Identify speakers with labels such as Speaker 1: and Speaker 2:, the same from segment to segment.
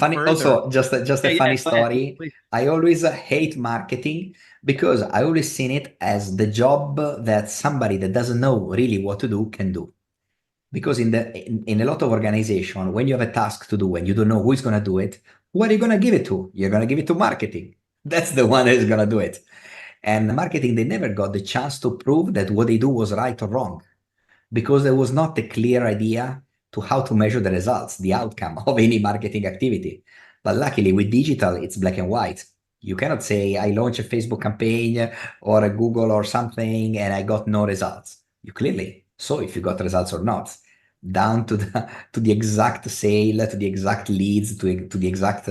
Speaker 1: Funny,
Speaker 2: further.
Speaker 1: also, just a funny
Speaker 2: go ahead,
Speaker 1: story.
Speaker 2: please.
Speaker 1: I always hate marketing because I always seen it as the job that somebody that doesn't know really what to do can do. Because in a lot of organization, when you have a task to do and you don't know who is going to do it, who are you going to give it to? You're going to give it to marketing. That's the one that is going to do it. And marketing, they never got the chance to prove that what they do was right or wrong because there was not a clear idea to how to measure the results, the outcome of any marketing activity. But luckily with digital, it's black and white. You cannot say I launched a Facebook campaign or a Google or something and I got no results. You clearly saw if you got results or not, down to the exact sale, to the exact leads, to the exact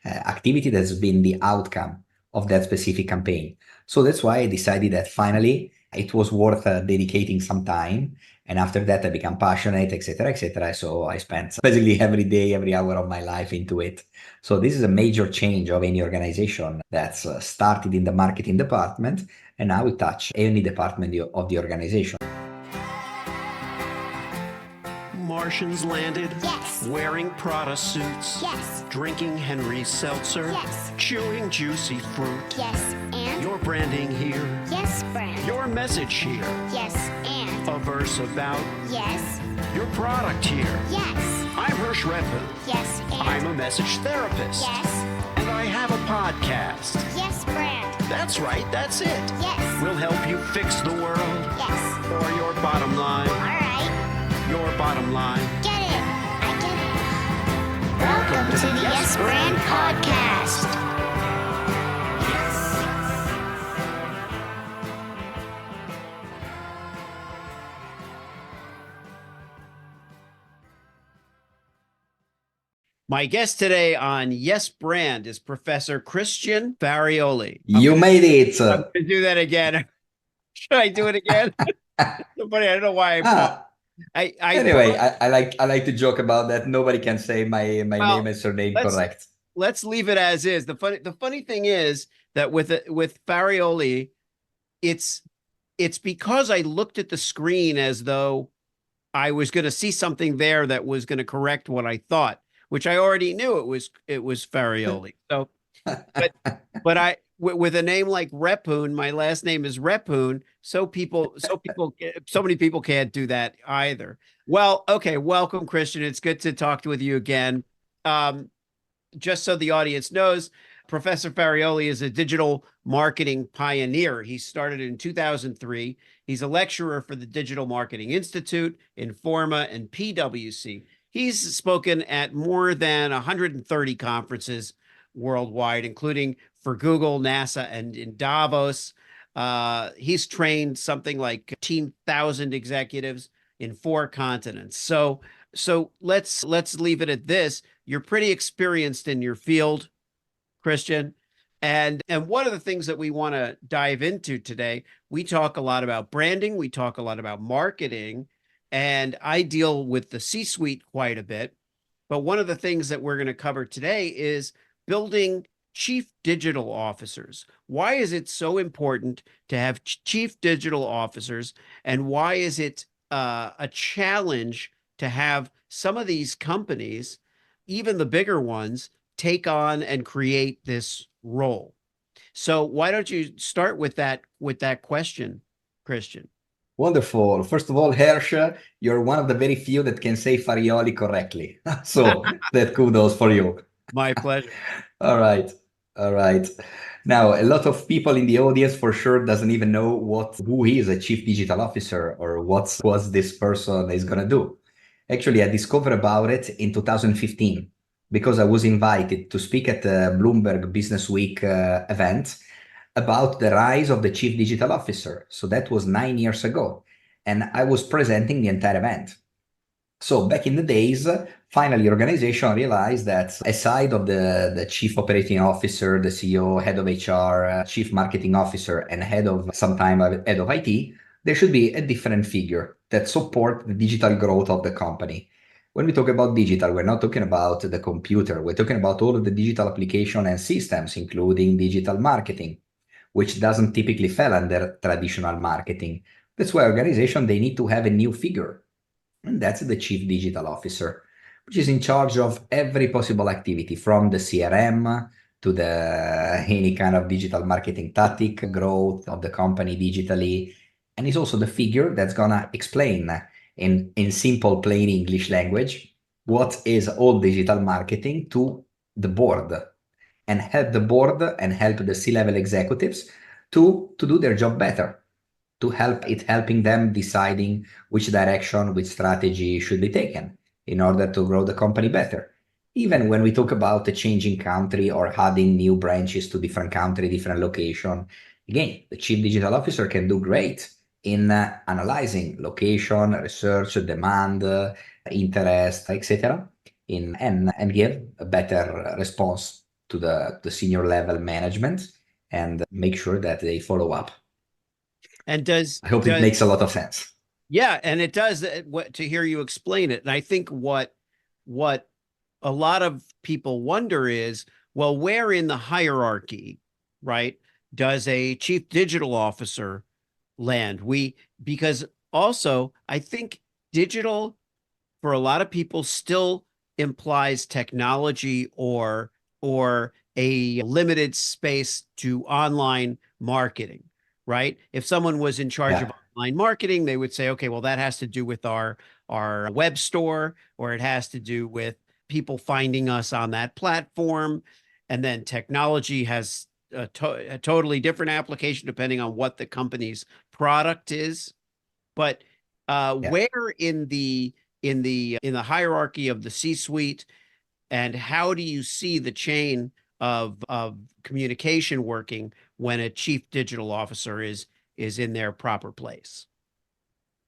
Speaker 1: activity that's been the outcome of that specific campaign. So that's why I decided that finally it was worth dedicating some time. And after that, I became passionate, etc., etc. So I spent basically every day, every hour of my life into it. So this is a major change of any organization that's started in the marketing department, and now we touch any department of the organization.
Speaker 3: Martians landed.
Speaker 4: Yes.
Speaker 3: Wearing Prada suits.
Speaker 4: Yes.
Speaker 3: Drinking Henry's seltzer.
Speaker 4: Yes.
Speaker 3: Chewing juicy fruit.
Speaker 4: Yes, and?
Speaker 3: Your branding here.
Speaker 4: Yes, brand.
Speaker 3: Your message here.
Speaker 4: Yes, and?
Speaker 3: A verse about
Speaker 4: Yes.
Speaker 3: your product here.
Speaker 4: Yes.
Speaker 3: I'm Hirsch Redfin.
Speaker 4: Yes, and?
Speaker 3: I'm a message therapist.
Speaker 4: Yes.
Speaker 3: And I have a podcast.
Speaker 4: Yes, brand.
Speaker 3: That's right, that's it.
Speaker 4: Yes.
Speaker 3: We'll help you fix the world.
Speaker 4: Yes.
Speaker 3: Or your bottom line.
Speaker 4: All right.
Speaker 3: Your bottom line.
Speaker 4: Get it. I get it. Welcome to the Yes Brand Podcast.
Speaker 2: My guest today on Yes Brand is Professor Christian Farioli.
Speaker 1: You made it.
Speaker 2: I'm going to do that again. Should I do it again? So funny. I don't know why.
Speaker 1: Anyway, I like to joke about that. Nobody can say my name and surname correct.
Speaker 2: Let's leave it as is. The funny thing is that with Farioli, it's because I looked at the screen as though I was going to see something there that was going to correct what I thought, which I already knew it was Farioli. So, but with a name like Repoon, my last name is Repoon. So many people can't do that either. Well, okay. Welcome, Christian. It's good to talk with you again. Just so the audience knows, Professor Farioli is a digital marketing pioneer. He started in 2003. He's a lecturer for the Digital Marketing Institute, Informa and PwC. He's spoken at more than 130 conferences worldwide, including for Google, NASA, and in Davos. He's trained something like 15,000 executives in 4 continents. So let's leave it at this. You're pretty experienced in your field, Christian. And one of the things that we want to dive into today, we talk a lot about branding, we talk a lot about marketing, and I deal with the C-suite quite a bit. But one of the things that we're going to cover today is building chief digital officers. Why is it so important to have chief digital officers? And why is it a challenge to have some of these companies, even the bigger ones, take on and create this role? So why don't you start with that question, Christian?
Speaker 1: Wonderful. First of all, Hirsch, you're one of the very few that can say Farioli correctly. So that kudos for you.
Speaker 2: My pleasure.
Speaker 1: All right. Now, a lot of people in the audience for sure doesn't even know who is a chief digital officer or what this person is going to do. Actually, I discovered about it in 2015 because I was invited to speak at the Bloomberg Business Week event about the rise of the chief digital officer. So that was 9 years ago. And I was presenting the entire event. So back in the days, finally, the organization realized that aside of the chief operating officer, the CEO, head of HR, chief marketing officer, and head of IT, there should be a different figure that support the digital growth of the company. When we talk about digital, we're not talking about the computer. We're talking about all of the digital application and systems, including digital marketing, which doesn't typically fall under traditional marketing. That's why organizations, they need to have a new figure. And that's the chief digital officer. which is in charge of every possible activity from the CRM to the any kind of digital marketing tactic, growth of the company digitally. And is also the figure that's gonna explain in simple, plain English language what is all digital marketing to the board and help the board and help the C-level executives to do their job better, to helping them deciding which direction, which strategy should be taken in order to grow the company better. Even when we talk about a changing country or adding new branches to different country, different location, again, the chief digital officer can do great in analyzing location, research, demand, interest, etc., and give a better response to the senior level management and make sure that they follow up.
Speaker 2: And
Speaker 1: I hope it makes a lot of sense.
Speaker 2: Yeah, and it does, to hear you explain it. And I think what a lot of people wonder is, well, where in the hierarchy, right, does a chief digital officer land? Because also I think digital for a lot of people still implies technology or a limited space to online marketing, right? If someone was in charge of online marketing, they would say, okay, well, that has to do with our web store, or it has to do with people finding us on that platform. And then technology has a totally different application depending on what the company's product is. But where in the hierarchy of the C-suite, and how do you see the chain of communication working when a chief digital officer is in their proper place?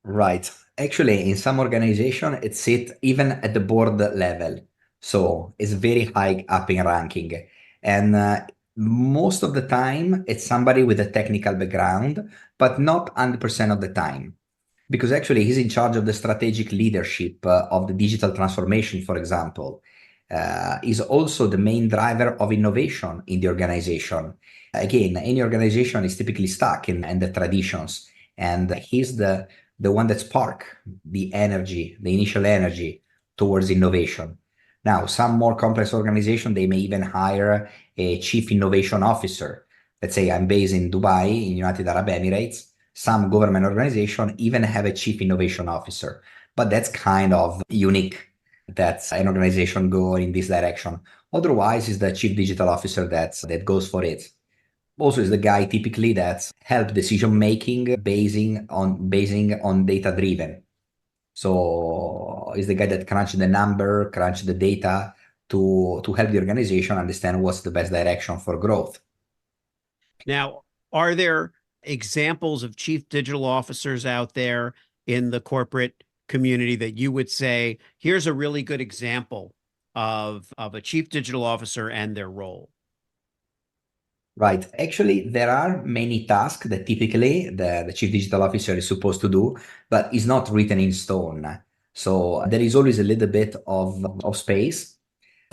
Speaker 1: Right. Actually, in some organization, it sits even at the board level. So it's very high up in ranking. And most of the time, it's somebody with a technical background, but not 100% of the time. Because actually, he's in charge of the strategic leadership of the digital transformation, for example. Is also the main driver of innovation in the organization. Again, any organization is typically stuck in the traditions, and he's the one that spark the energy, the initial energy towards innovation. Now, some more complex organization, they may even hire a chief innovation officer. Let's say I'm based in Dubai, in United Arab Emirates. Some government organization even have a chief innovation officer, but that's kind of unique that an organization go in this direction. Otherwise, is the chief digital officer that goes for it. Also, is the guy typically that help decision making basing on data driven. So is the guy that crunch the number, crunch the data to help the organization understand what's the best direction for growth.
Speaker 2: Now, are there examples of chief digital officers out there in the corporate community that you would say, here's a really good example of a chief digital officer and their role?
Speaker 1: Right. Actually, there are many tasks that typically the chief digital officer is supposed to do, but is not written in stone. So there is always a little bit of space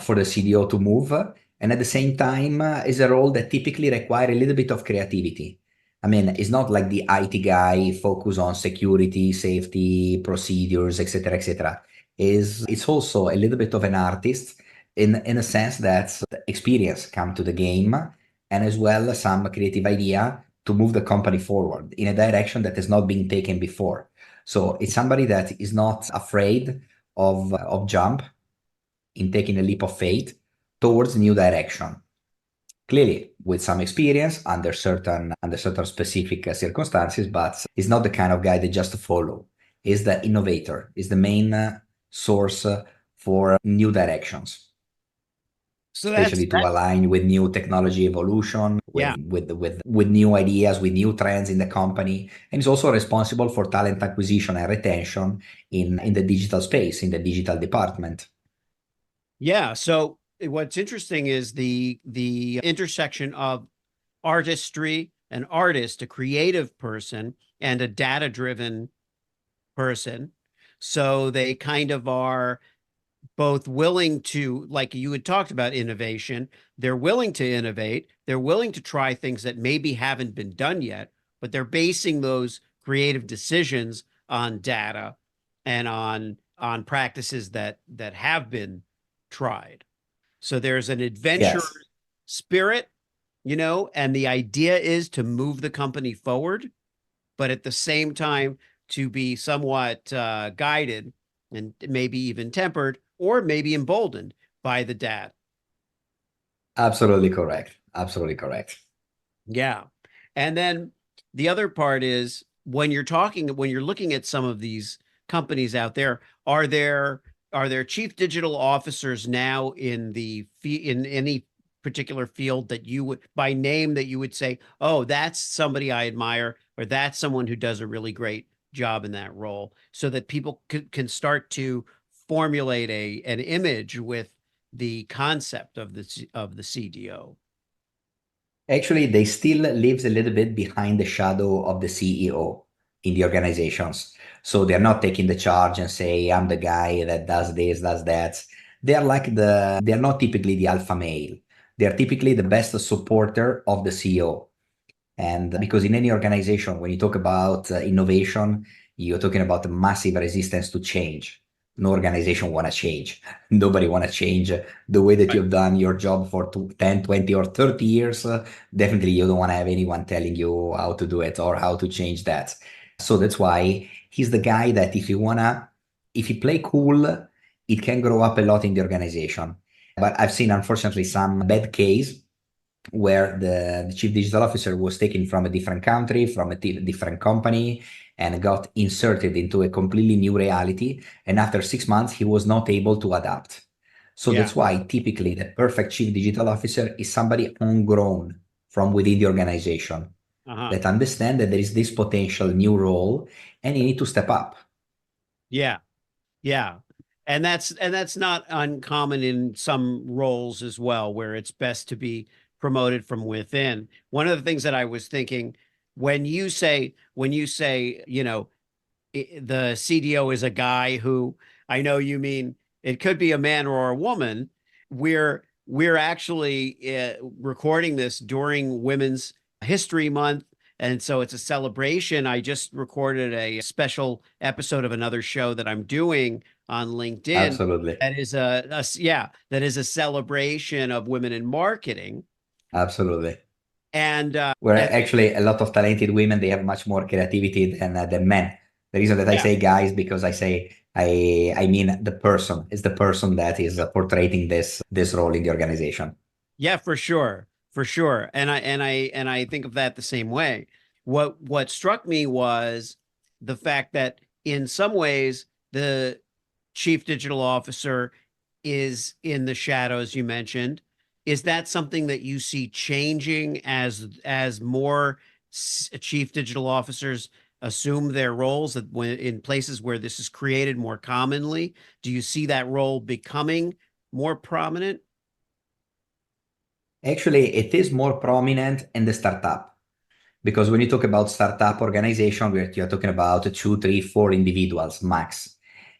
Speaker 1: for the CDO to move. And at the same time, is a role that typically require a little bit of creativity. I mean, it's not like the IT guy focus on security, safety, procedures, etc., etc. It's also a little bit of an artist in a sense that experience come to the game, and as well some creative idea to move the company forward in a direction that has not been taken before. So it's somebody that is not afraid of jump in taking a leap of faith towards new direction. Clearly, with some experience under certain specific circumstances, but is not the kind of guy that just follow. Is the innovator, is the main source for new directions. So especially to align with new technology evolution, with new ideas, with new trends in the company. And it's also responsible for talent acquisition and retention in the digital space, in the digital department.
Speaker 2: Yeah. So what's interesting is the intersection of artistry, an artist, a creative person, and a data-driven person. So they kind of are both willing to, like you had talked about innovation, they're willing to innovate, they're willing to try things that maybe haven't been done yet, but they're basing those creative decisions on data and on on practices that have been tried. So there's an adventure spirit, and the idea is to move the company forward, but at the same time to be somewhat guided and maybe even tempered or maybe emboldened by the data.
Speaker 1: Absolutely correct. Absolutely correct.
Speaker 2: Yeah. And then the other part is when you're looking at some of these companies out there, are there chief digital officers now in any particular field that you would, by name, that you would say, oh, that's somebody I admire, or that's someone who does a really great job in that role, so that people can start to formulate an image with the concept of the CDO?
Speaker 1: Actually, they still lives a little bit behind the shadow of the CEO in the organizations. So they're not taking the charge and say, I'm the guy that does this, does that. They're not typically the alpha male. They're typically the best supporter of the CEO. And because in any organization, when you talk about innovation, you're talking about a massive resistance to change. No organization want to change. Nobody want to change the way that you've done your job for 10, 20, or 30 years. Definitely you don't want to have anyone telling you how to do it or how to change that. So that's why he's the guy that if you play cool, it can grow up a lot in the organization. But I've seen, unfortunately, some bad case where the chief digital officer was taken from a different country, from a different company, and got inserted into a completely new reality. And after 6 months, he was not able to adapt. So that's why typically the perfect chief digital officer is somebody homegrown from within the organization that understand that there is this potential new role and you need to step up.
Speaker 2: Yeah. Yeah. And that's not uncommon in some roles as well, where it's best to be promoted from within. One of the things that I was thinking, when you say, the CDO is a guy who, I know you mean it could be a man or a woman. We're actually recording this during Women's History Month. And so it's a celebration. I just recorded a special episode of another show that I'm doing on LinkedIn.
Speaker 1: Absolutely.
Speaker 2: That is that is a celebration of women in marketing.
Speaker 1: Absolutely.
Speaker 2: And
Speaker 1: where actually a lot of talented women, they have much more creativity than men. The reason that I say guys, because I mean the person. It's the person that is portraying this role in the organization.
Speaker 2: Yeah, for sure. For sure. And I think of that the same way. What struck me was the fact that in some ways the chief digital officer is in the shadows, you mentioned. Is that something that you see changing as more chief digital officers assume their roles in places where this is created more commonly? Do you see that role becoming more prominent?
Speaker 1: Actually, it is more prominent in the startup, because when you talk about startup organization, you're talking about 2, 3, 4 individuals max.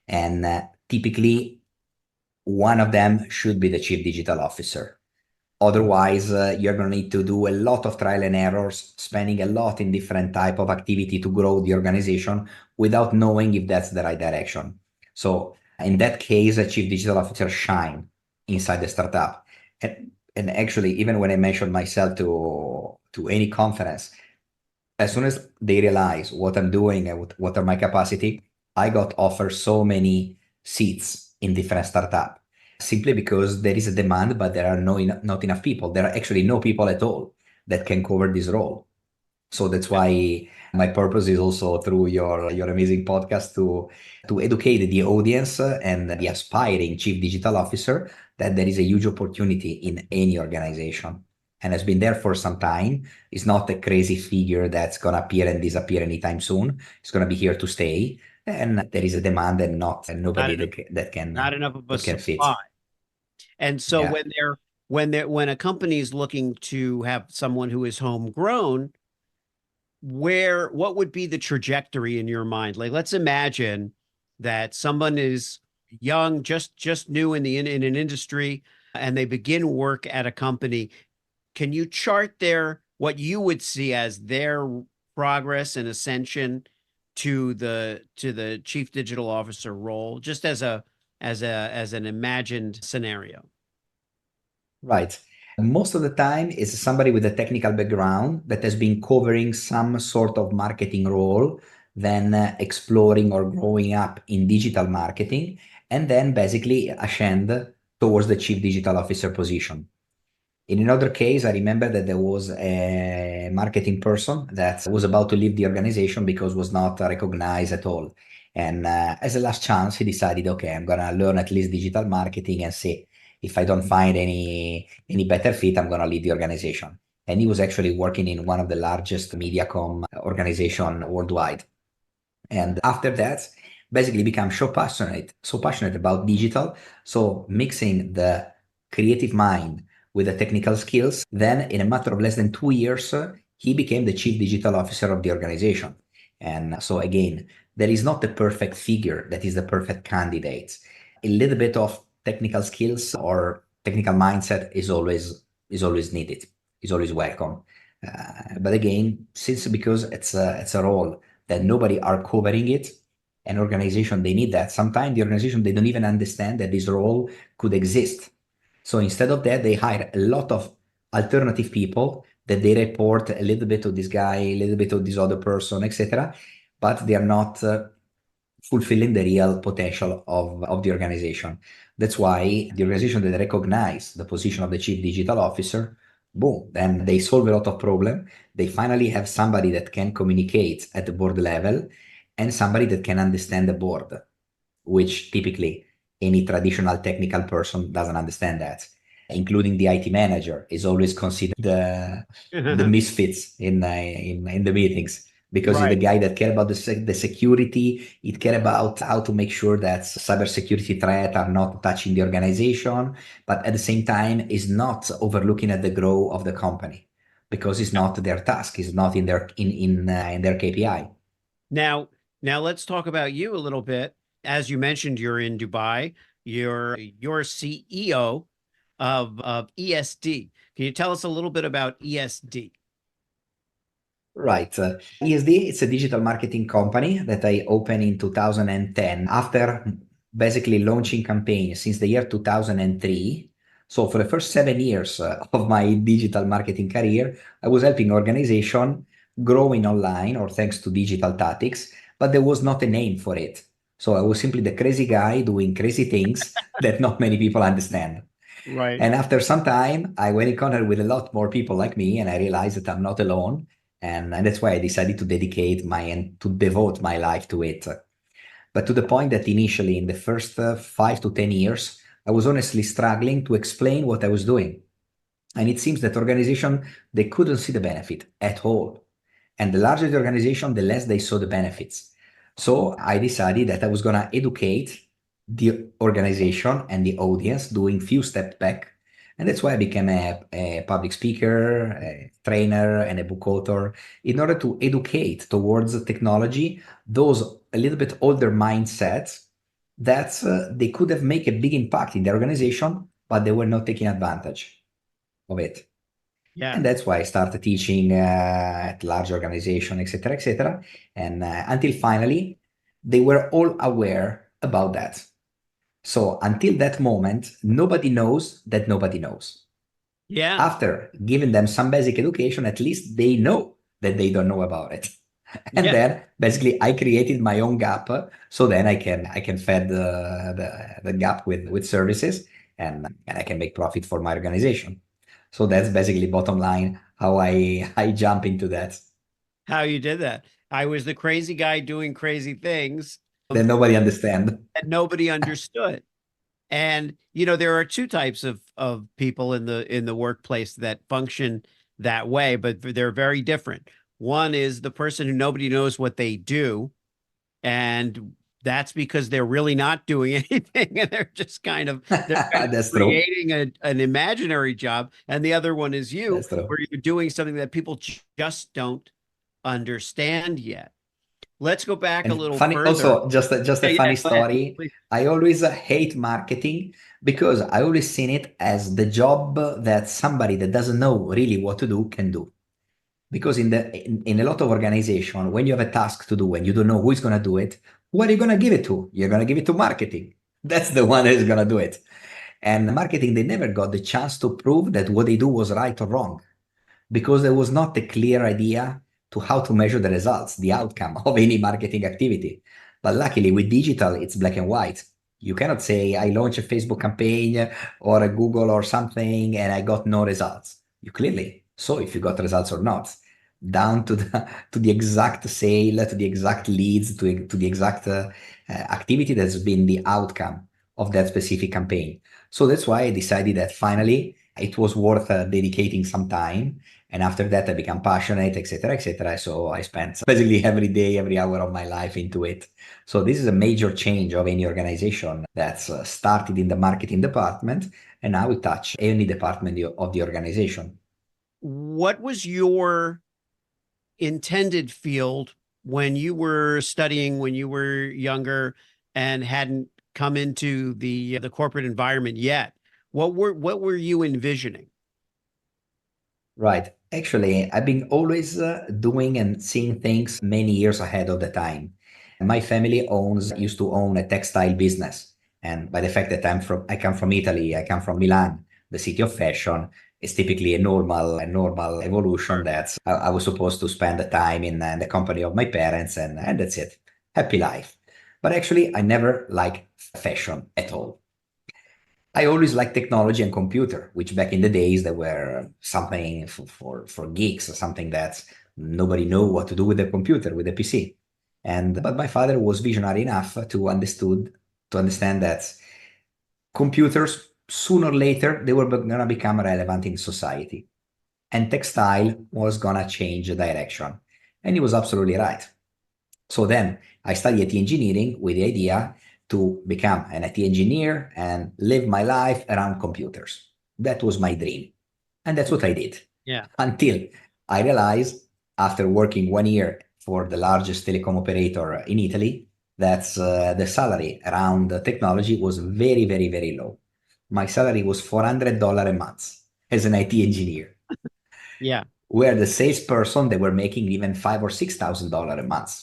Speaker 1: And typically, one of them should be the chief digital officer. Otherwise, you're going to need to do a lot of trial and errors, spending a lot in different type of activity to grow the organization without knowing if that's the right direction. So in that case, a chief digital officer shine inside the startup. And actually, even when I mentioned myself to any conference, as soon as they realize what I'm doing and what are my capacity, I got offered so many seats in different startups. Simply because there is a demand, but there are not enough people. There are actually no people at all that can cover this role. So that's why my purpose is also through your amazing podcast to educate the audience and the aspiring chief digital officer that there is a huge opportunity in any organization and has been there for some time. It's not a crazy figure that's going to appear and disappear anytime soon. It's going to be here to stay. And there is a demand and nobody that can
Speaker 2: not enough of a
Speaker 1: fit.
Speaker 2: supply. And so when a company is looking to have someone who is homegrown, what would be the trajectory in your mind? Like, let's imagine that someone is young, just new in an industry, and they begin work at a company. Can you chart what you would see as their progress and ascension to the chief digital officer role, just as an imagined scenario?
Speaker 1: Right. Most of the time, it's somebody with a technical background that has been covering some sort of marketing role, then exploring or growing up in digital marketing, and then basically ascend towards the chief digital officer position. In another case, I remember that there was a marketing person that was about to leave the organization because was not recognized at all. And as a last chance, he decided, okay, I'm gonna learn at least digital marketing and see if I don't find any better fit, I'm gonna leave the organization. And he was actually working in one of the largest mediacom organization worldwide. And after that, basically become so passionate about digital. So mixing the creative mind with the technical skills, then in a matter of less than 2 years, he became the chief digital officer of the organization. And so again, there is not the perfect figure that is the perfect candidate. A little bit of technical skills or technical mindset is always needed, is always welcome. But again, because it's a role that nobody are covering it, an organization, they need that. Sometimes the organization, they don't even understand that this role could exist. So instead of that, they hire a lot of alternative people that they report a little bit to this guy, a little bit to this other person, etc. But they are not fulfilling the real potential of the organization. That's why the organization that recognize the position of the chief digital officer, boom, then they solve a lot of problem. They finally have somebody that can communicate at the board level and somebody that can understand the board, which typically any traditional technical person doesn't understand that. Including the IT manager is always considered the misfits in the meetings, because he's the guy that care about the security. He care about how to make sure that cybersecurity threats are not touching the organization, but at the same time is not overlooking at the growth of the company, because it's not their task, it's not in their KPI.
Speaker 2: Now let's talk about you a little bit. As you mentioned, you're in Dubai. You're CEO of ESD. Can you tell us a little bit about ESD?
Speaker 1: Right. ESD, it's a digital marketing company that I opened in 2010 after basically launching campaigns since the year 2003. So for the first 7 years of my digital marketing career, I was helping organization growing online or thanks to digital tactics, but there was not a name for it. So I was simply the crazy guy doing crazy things that not many people understand.
Speaker 2: Right.
Speaker 1: And after some time, I went in contact with a lot more people like me, and I realized that I'm not alone. And that's why I decided to to devote my life to it. But to the point that initially, in the first 5 to 10 years, I was honestly struggling to explain what I was doing. And it seems that organization, they couldn't see the benefit at all. And the larger the organization, the less they saw the benefits. So I decided that I was going to educate the organization and the audience, doing few steps back. And that's why I became a public speaker, a trainer, and a book author, in order to educate towards technology those a little bit older mindsets that they could have made a big impact in the organization, but they were not taking advantage of it.
Speaker 2: Yeah.
Speaker 1: And that's why I started teaching at large organizations, etc., etc. And until finally, they were all aware about that. So until that moment, nobody knows that nobody knows.
Speaker 2: Yeah.
Speaker 1: After giving them some basic education, at least they know that they don't know about it. And then basically I created my own gap. So then I can fed the gap with services, and I can make profit for my organization. So that's basically bottom line how I jump into that.
Speaker 2: How you did that. I was the crazy guy doing crazy things
Speaker 1: That nobody understand.
Speaker 2: that nobody understood. And there are two types of people in the workplace that function that way, but they're very different. One is the person who nobody knows what they do, and that's because they're really not doing anything, and they're just kind of
Speaker 1: That's
Speaker 2: creating an imaginary job. And the other one is you,
Speaker 1: That's true.
Speaker 2: where you're doing something that people just don't understand yet. Let's go back a little further.
Speaker 1: Also, just a funny story.
Speaker 2: Please.
Speaker 1: I always hate marketing because I always seen it as the job that somebody that doesn't know really what to do can do. Because in a lot of organization, when you have a task to do and you don't know who is going to do it, who are you going to give it to? You're going to give it to marketing. That's the one that is going to do it. And marketing, they never got the chance to prove that what they do was right or wrong, because there was not a clear idea to how to measure the results, the outcome of any marketing activity. But luckily with digital, it's black and white. You cannot say I launched a Facebook campaign or a Google or something and I got no results. You clearly saw if you got results or not, down to the exact sale, to the exact leads, to the exact activity that's been the outcome of that specific campaign. So that's why I decided that finally it was worth dedicating some time. And after that, I became passionate, etc., etc. So I spent basically every day, every hour of my life into it. So this is a major change of any organization that's started in the marketing department, and now we touch any department of the organization.
Speaker 2: What was your intended field when you were studying, when you were younger and hadn't come into the corporate environment yet? What were you envisioning?
Speaker 1: Right. Actually, I've been always doing and seeing things many years ahead of the time. My family used to own a textile business. And by the fact that I come from Italy, I come from Milan, the city of fashion, it's typically a normal evolution that I was supposed to spend the time in the company of my parents, and that's it. Happy life. But actually, I never liked fashion at all. I always liked technology and computer, which back in the days they were something for geeks, or something that nobody knew what to do with the computer, with the PC. But my father was visionary enough to understand that computers sooner or later they were gonna become relevant in society, and textile was gonna change the direction. And he was absolutely right. So then I studied IT engineering with the idea to become an IT engineer and live my life around computers. That was my dream. And that's what I did.
Speaker 2: Yeah.
Speaker 1: Until I realized, after working 1 year for the largest telecom operator in Italy, that the salary around the technology was very, very, very low. My salary was $400 a month as an IT engineer.
Speaker 2: Yeah.
Speaker 1: Where the salesperson, they were making even $5,000 or $6,000 a month.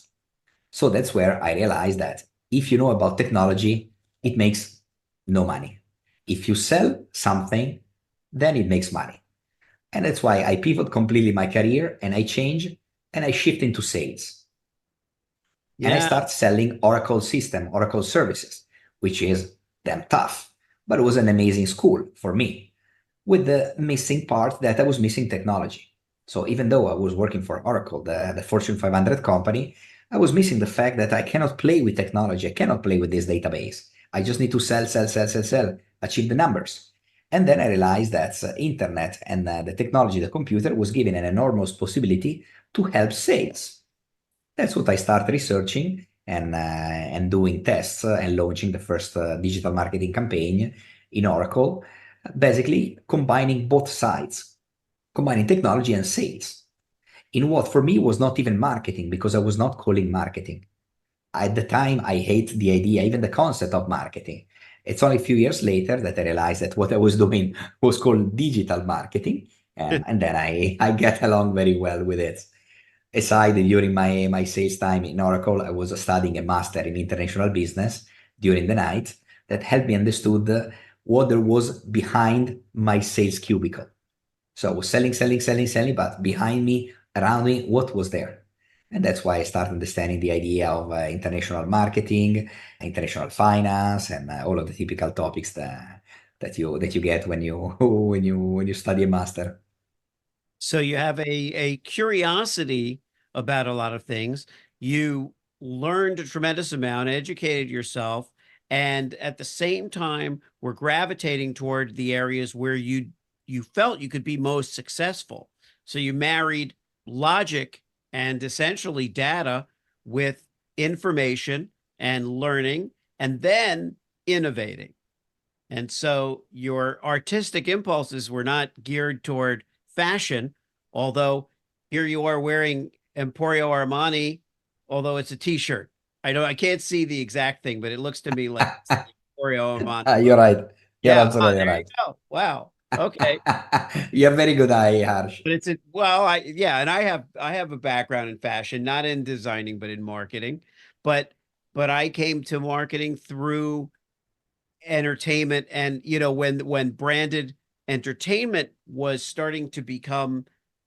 Speaker 1: So that's where I realized that if you know about technology, it makes no money. If you sell something, then it makes money. And that's why I pivot completely my career and I change and I shift into sales. And I start selling Oracle services, which is damn tough, but it was an amazing school for me, with the missing part that I was missing technology. So even though I was working for Oracle, the Fortune 500 company, I was missing the fact that I cannot play with technology. I cannot play with this database. I just need to sell, achieve the numbers. And then I realized that internet and the technology, the computer, was giving an enormous possibility to help sales. That's what I started researching and doing tests and launching the first digital marketing campaign in Oracle, basically combining both sides, combining technology and sales, in what for me was not even marketing, because I was not calling marketing. At the time, I hate the idea, even the concept of marketing. It's only a few years later that I realized that what I was doing was called digital marketing, and then I get along very well with it. Aside, during my sales time in Oracle, I was studying a master in international business during the night that helped me understood what there was behind my sales cubicle. So I was selling, but behind me, around me, what was there? And that's why I started understanding the idea of international marketing, international finance, and all of the typical topics that you get when you when you study a master.
Speaker 2: So you have a curiosity about a lot of things. You learned a tremendous amount, educated yourself, and at the same time were gravitating toward the areas where you felt you could be most successful. So you married logic and essentially data with information and learning, and then innovating. And so your artistic impulses were not geared toward fashion, although here you are wearing Emporio Armani, although it's a t-shirt. I know I can't see the exact thing, but it looks to me like Emporio Armani.
Speaker 1: You're right. You're
Speaker 2: Yeah,
Speaker 1: absolutely
Speaker 2: there you
Speaker 1: right.
Speaker 2: go. Wow. Okay.
Speaker 1: You have very good eye, Harsh.
Speaker 2: But and I have a background in fashion, not in designing, but in marketing. But I came to marketing through entertainment, and when branded entertainment was starting to become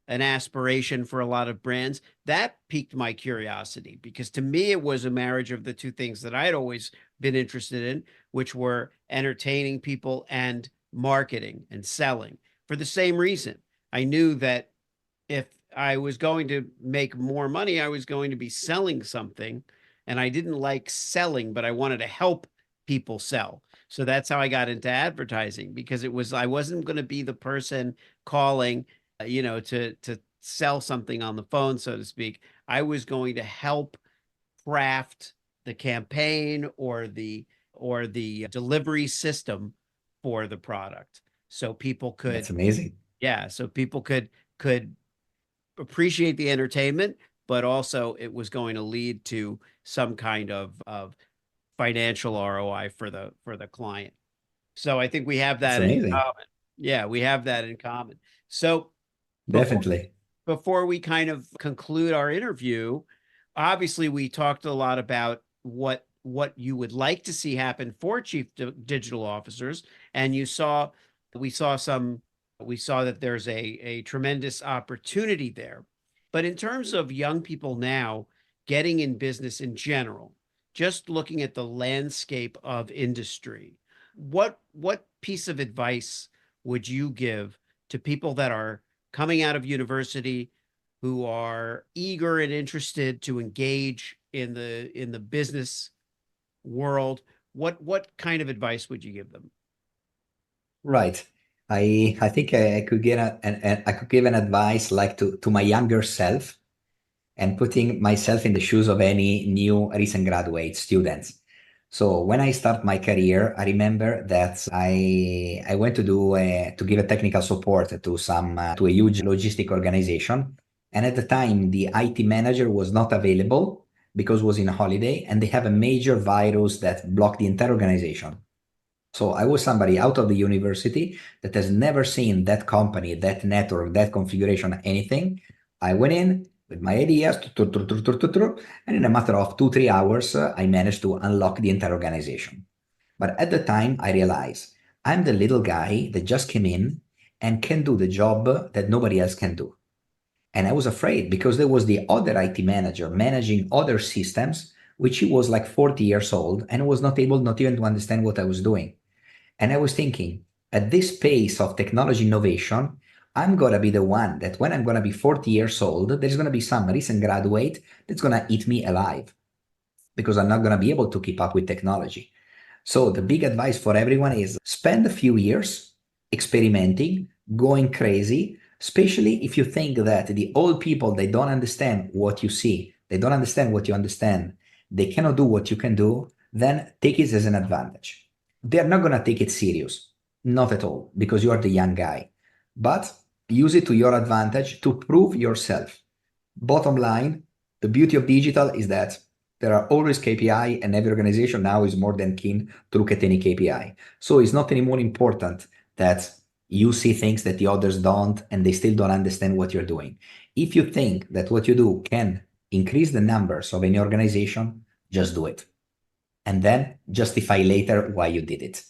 Speaker 2: an aspiration for a lot of brands, that piqued my curiosity, because to me it was a marriage of the two things that I had always been interested in, which were entertaining people and marketing and selling. For the same reason, I knew that if I was going to make more money, I was going to be selling something, and I didn't like selling, but I wanted to help people sell. So that's how I got into advertising, because I wasn't going to be the person calling, to sell something on the phone, so to speak. I was going to help craft the campaign or the delivery system for the product, so people could,
Speaker 1: That's amazing.
Speaker 2: yeah, so people could appreciate the entertainment, but also it was going to lead to some kind of financial ROI for the client. So I think we have
Speaker 1: That's
Speaker 2: that in
Speaker 1: amazing.
Speaker 2: common. Yeah, we have that in common. So before
Speaker 1: Definitely.
Speaker 2: before we kind of conclude our interview, obviously we talked a lot about what you would like to see happen for digital officers, and we saw that there's a tremendous opportunity there. But in terms of young people now getting in business in general, just looking at the landscape of industry, what piece of advice would you give to people that are coming out of university, who are eager and interested to engage in the business world? What kind of advice would you give them?
Speaker 1: Right. I think I could get I could give an advice like to my younger self, and putting myself in the shoes of any new recent graduate students. So when I start my career, I remember that I went to to give a technical support to to a huge logistic organization, and at the time the IT manager was not available because was in a holiday, and they have a major virus that blocked the entire organization. So I was somebody out of the university that has never seen that company, that network, that configuration, anything. I went in with my ideas, and in a matter of 2, 3 hours, I managed to unlock the entire organization. But at the time, I realized I'm the little guy that just came in and can do the job that nobody else can do. And I was afraid because there was the other IT manager managing other systems, which he was like 40 years old and was not able not even to understand what I was doing. And I was thinking, at this pace of technology innovation, I'm going to be the one that when I'm going to be 40 years old, there's going to be some recent graduate that's going to eat me alive because I'm not going to be able to keep up with technology. So the big advice for everyone is spend a few years experimenting, going crazy, especially if you think that the old people, they don't understand what you see, they don't understand what you understand, they cannot do what you can do, then take it as an advantage. They're not going to take it serious, not at all, because you are the young guy, but use it to your advantage to prove yourself. Bottom line, the beauty of digital is that there are always KPI, and every organization now is more than keen to look at any KPI. So it's not anymore important that you see things that the others don't and they still don't understand what you're doing. If you think that what you do can increase the numbers of any organization, just do it. And then justify later why you did it.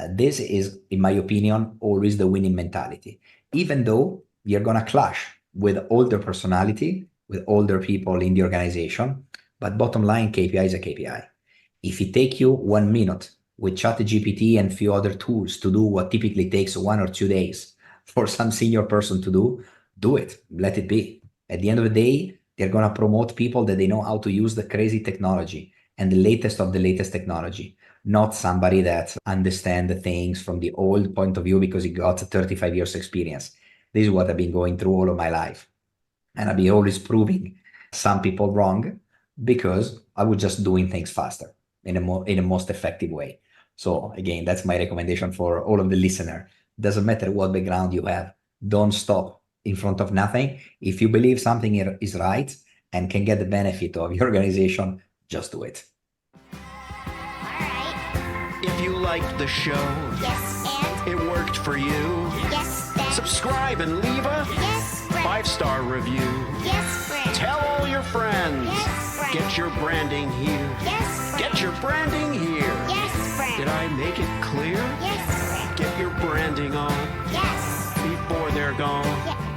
Speaker 1: This is, in my opinion, always the winning mentality. Even though you're going to clash with older personality, with older people in the organization, but bottom line, KPI is a KPI. If it takes you 1 minute with ChatGPT and a few other tools to do what typically takes 1 or 2 days for some senior person to do it. Let it be. At the end of the day, they're going to promote people that they know how to use the crazy technology and the latest of the latest technology, not somebody that understands the things from the old point of view because he got 35 years experience. This is what I've been going through all of my life. And I've been always proving some people wrong because I was just doing things faster in a most effective way. So again, that's my recommendation for all of the listener. Doesn't matter what background you have. Don't stop in front of nothing. If you believe something is right and can get the benefit of your organization, just do it.
Speaker 4: Alright.
Speaker 3: If you liked the show,
Speaker 4: Yes, and
Speaker 3: it works worked for you.
Speaker 4: Yes, that.
Speaker 3: Subscribe and leave a
Speaker 4: Yes, friend.
Speaker 3: 5-star review.
Speaker 4: Yes, friend.
Speaker 3: Tell all your friends.
Speaker 4: Yes, friend.
Speaker 3: Get your branding here.
Speaker 4: Yes, friend.
Speaker 3: Get your branding here.
Speaker 4: Yes, friend.
Speaker 3: Did I make it clear?
Speaker 4: Yes, friend.
Speaker 3: Get your branding on
Speaker 4: Yes.
Speaker 3: before they're gone.
Speaker 4: Yeah.